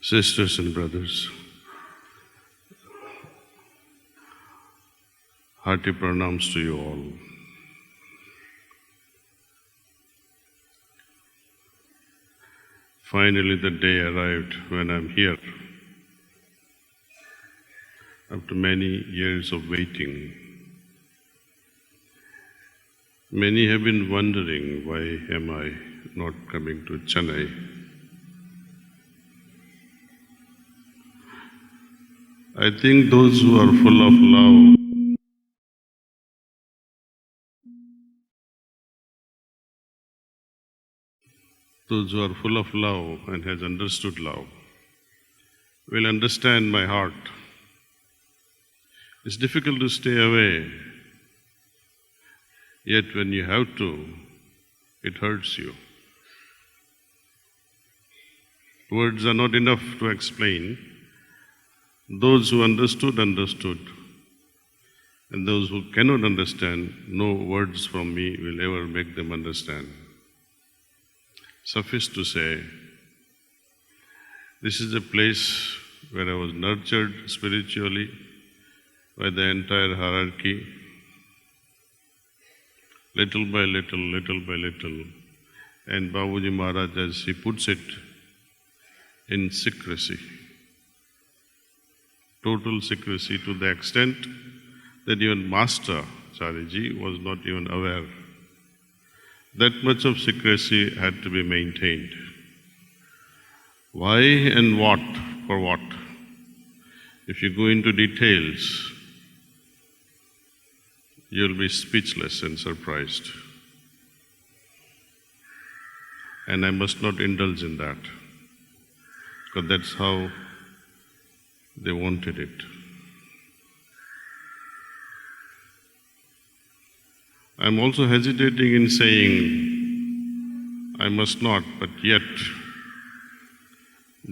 Sisters and brothers, hearty pranams to you all. Finally the day arrived when I'm here. After many years of waiting, many have been wondering why am I not coming to Chennai. I think those who are full of love and has understood love will understand my heart. It's difficult to stay away, yet when you have to, it hurts you. Words are not enough to explain. Those who understood, understood. And those who cannot understand, no words from me will ever make them understand. Suffice to say, this is a place where I was nurtured spiritually by the entire hierarchy, little by little, and Babuji Maharaj, as he puts it, in secrecy. Total secrecy to the extent that even Master CHARIJI was not even aware. That much of secrecy had to be maintained. Why and what? For what? If you go into details, you'll be speechless and surprised. And I must not indulge in that, because that's how they wanted it. I'm also hesitating in saying I must not, but yet,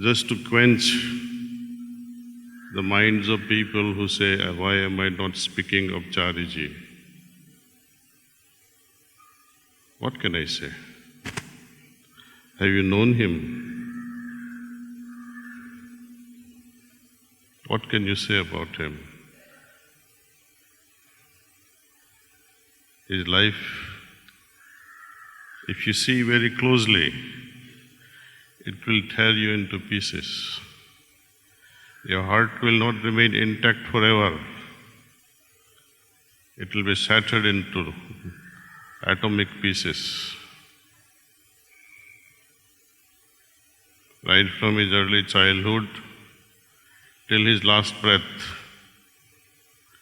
just to quench the minds of people who say, why am I not speaking of CHARIJI? What can I say? Have you known him? What can you say about him? His life, if you see very closely, it will tear you into pieces. Your heart will not remain intact forever. It will be shattered into atomic pieces. Right from his early childhood till his last breath,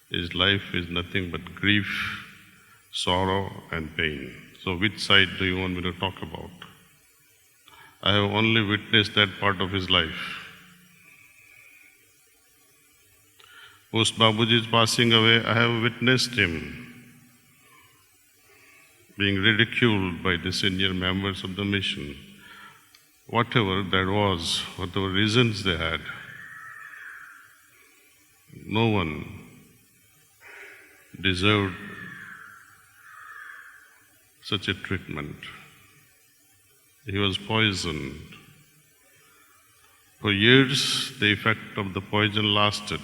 his life is nothing but grief, sorrow and pain. So which side do you want me to talk about? I have only witnessed that part of his life. Post Babuji's passing away, I have witnessed him being ridiculed by the senior members of the mission. Whatever that was, whatever reasons they had, no one deserved such a treatment. He was poisoned. For years, the effect of the poison lasted.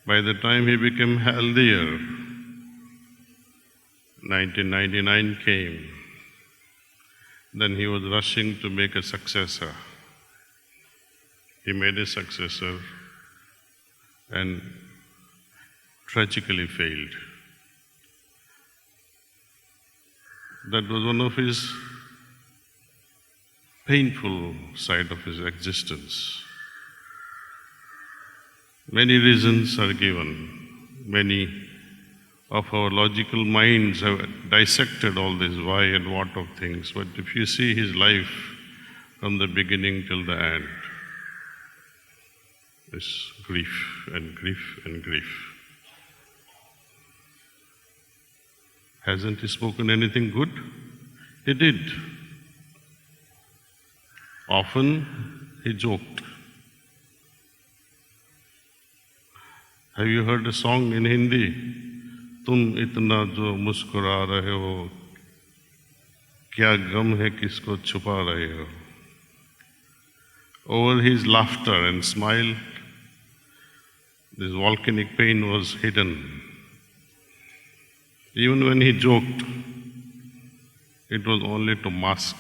By the time he became healthier, 1999 came. Then he was rushing to make a successor. He made a successor and tragically failed. That was one of his painful side of his existence. Many reasons are given. Many of our logical minds have dissected all this why and what of things, but if you see his life from the beginning till the end, it's grief and grief and grief. Hasn't he spoken anything good? He did. Often he joked. Have you heard a song in Hindi? Tum itna jo muskura rahe ho, kya gam hai kisko chupa rahe ho? over his laughter and smile, this volcanic pain was hidden. Even when he joked, it was only to mask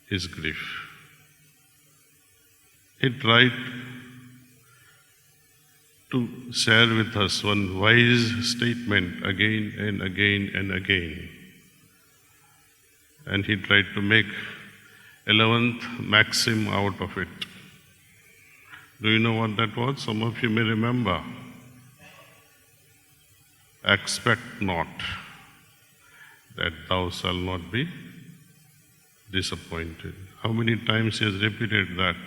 his grief. He tried to share with us one wise statement again and again and again. And he tried to make 11th maxim out of it. Do you know what that was? Some of you may remember. Expect not that thou shalt not be disappointed. How many times he has repeated that?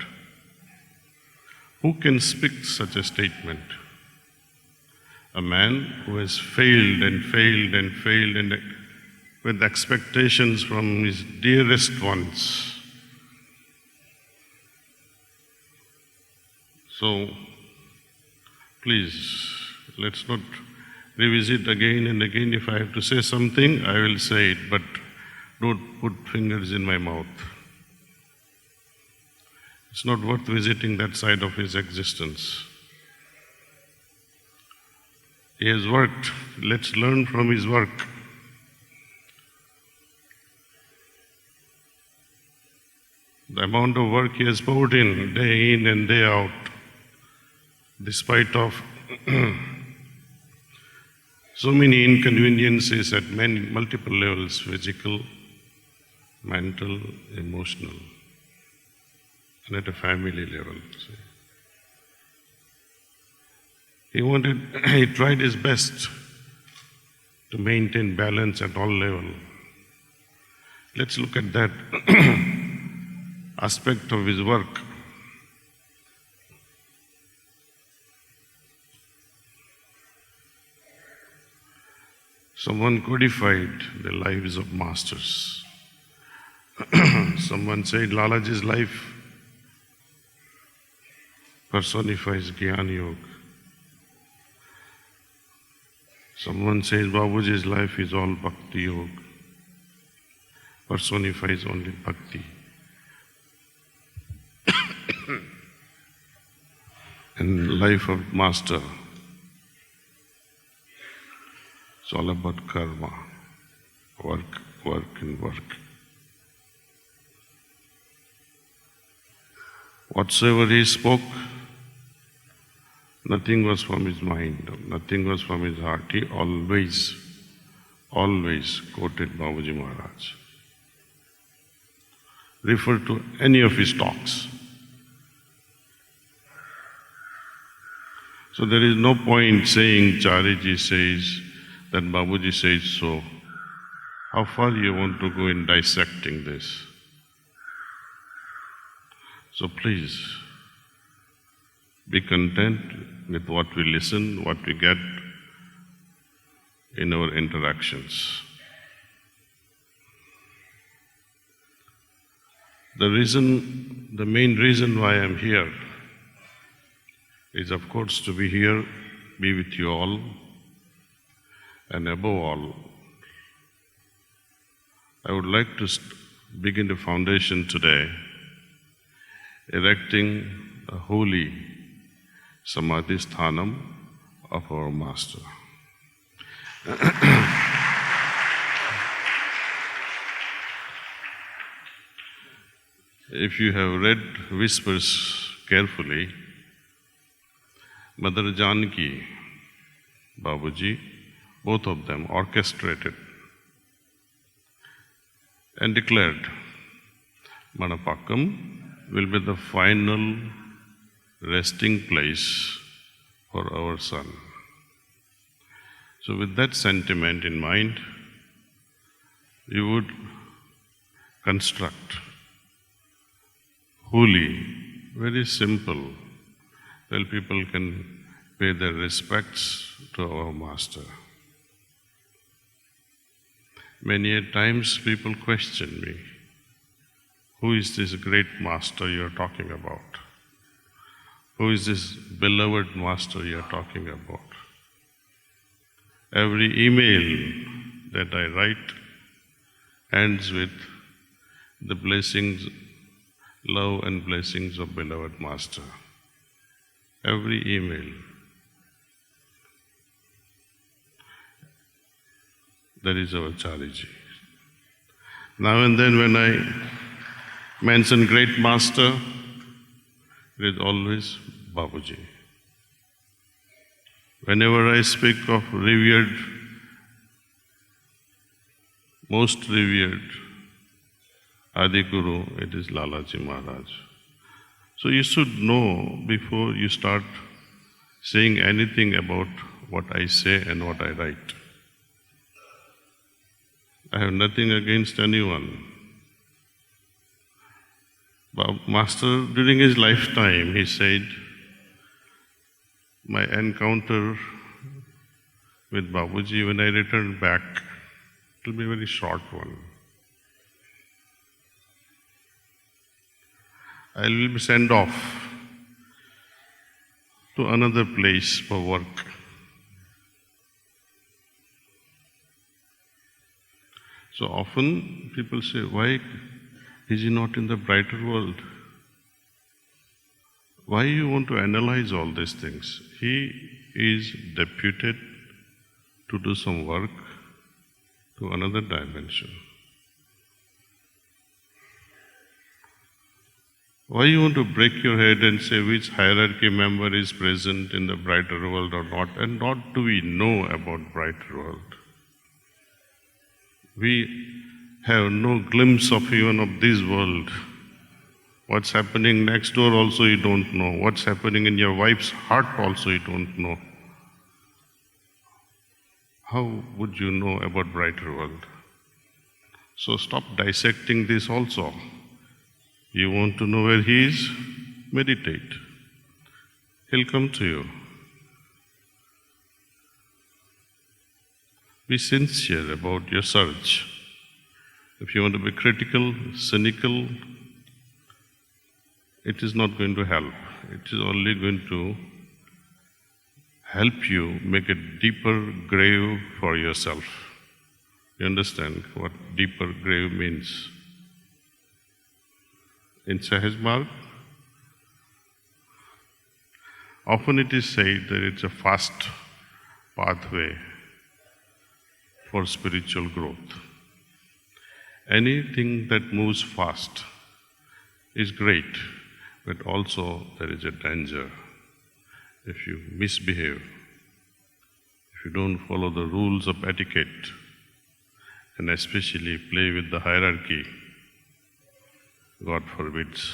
Who can speak such a statement? A man who has failed and failed and failed and with expectations from his dearest ones. So, please, let's not revisit again and again. If I have to say something, I will say it, but don't put fingers in my mouth. It's not worth visiting that side of his existence. He has worked. Let's learn from his work. The amount of work he has poured in and day out, despite of so many inconveniences at multiple levels, physical, mental, emotional, and at a family level. He tried his best to maintain balance at all levels. Let's look at that aspect of his work. Someone codified the lives of masters. Someone said Lalaji's life personifies Jnana Yoga. Someone says Babuji's life is all Bhakti Yoga, personifies only Bhakti. And life of Master, it's all about karma, work, work and work. Whatsoever he spoke, nothing was from his mind, nothing was from his heart. He always quoted Babuji Maharaj. Refer to any of his talks. So there is no point saying Chariji says that Babuji says so. How far you want to go in dissecting this? So please, be content with what we listen, what we get in our interactions. The main reason why I'm here is, of course, to be here, be with you all, and above all, I would like to begin the foundation today, erecting a holy Samadhi Sthanam of our Master. If you have read Whispers carefully, Mother Janki, Babuji, both of them orchestrated and declared, Manapakam will be the final resting place for our son. So with that sentiment in mind, you would construct holy, very simple, well, people can pay their respects to our Master. Many a times people question me, who is this great Master you are talking about? Who is this beloved Master you are talking about? Every email that I write ends with the blessings Love and blessings of beloved Master. Every email. That is our CHARIJI. Now and then when I mention great Master, it is always Babuji. Whenever I speak of revered, most revered Adi Guru, it is Lalaji Maharaj. So you should know before you start saying anything about what I say and what I write. I have nothing against anyone. But Master, during his lifetime, he said, my encounter with Babuji, when I return back, it will be a very short one. I will be sent off to another place for work. So often people say, why is he not in the brighter world? Why you want to analyze all these things? He is deputed to do some work to another dimension. Why you want to break your head and say which hierarchy member is present in the brighter world or not? And what do we know about brighter world? We have no glimpse of even of this world. What's happening next door also you don't know. What's happening in your wife's heart also you don't know. How would you know about brighter world? So stop dissecting this also. You want to know where he is? Meditate. He'll come to you. Be sincere about your search. If you want to be critical, cynical, it is not going to help. It is only going to help you make a deeper grave for yourself. You understand what deeper grave means? In Sahaj Marg, often it is said that it's a fast pathway for spiritual growth. Anything that moves fast is great, but also there is a danger. If you misbehave, if you don't follow the rules of etiquette, and especially play with the hierarchy, God forbids.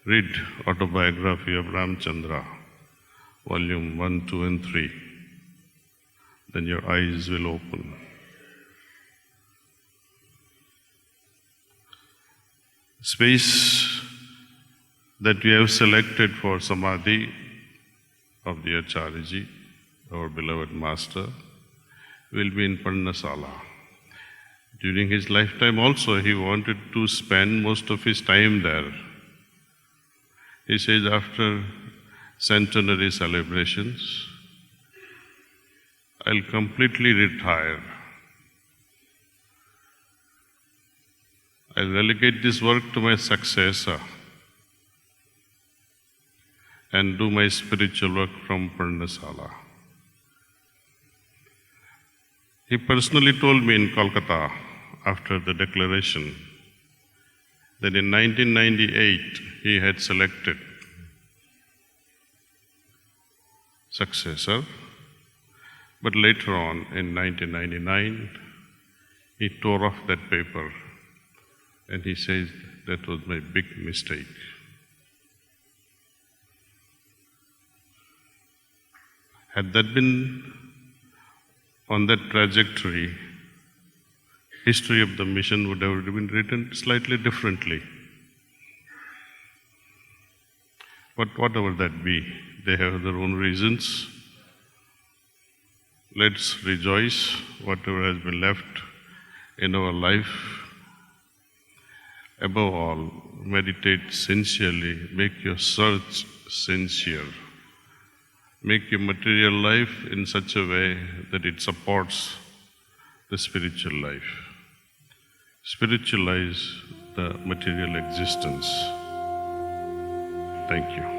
Read Autobiography of Ramchandra, volume 1, 2 and 3. Then your eyes will open. Space that we have selected for Samadhi of the CHARIJI, our beloved Master, will be in Parnasala. During his lifetime also, he wanted to spend most of his time there. He says after centenary celebrations, I'll completely retire. I'll relegate this work to my successor and do my spiritual work from Parnasala. He personally told me in Kolkata after the declaration that in 1998 he had selected successor, but later on in 1999 he tore off that paper and he says that was my big mistake. Had that been on that trajectory, history of the mission would have been written slightly differently. But whatever that be, they have their own reasons. Let's rejoice whatever has been left in our life. Above all, meditate sincerely, make your search sincere. Make your material life in such a way that it supports the spiritual life. Spiritualize the material existence. Thank you.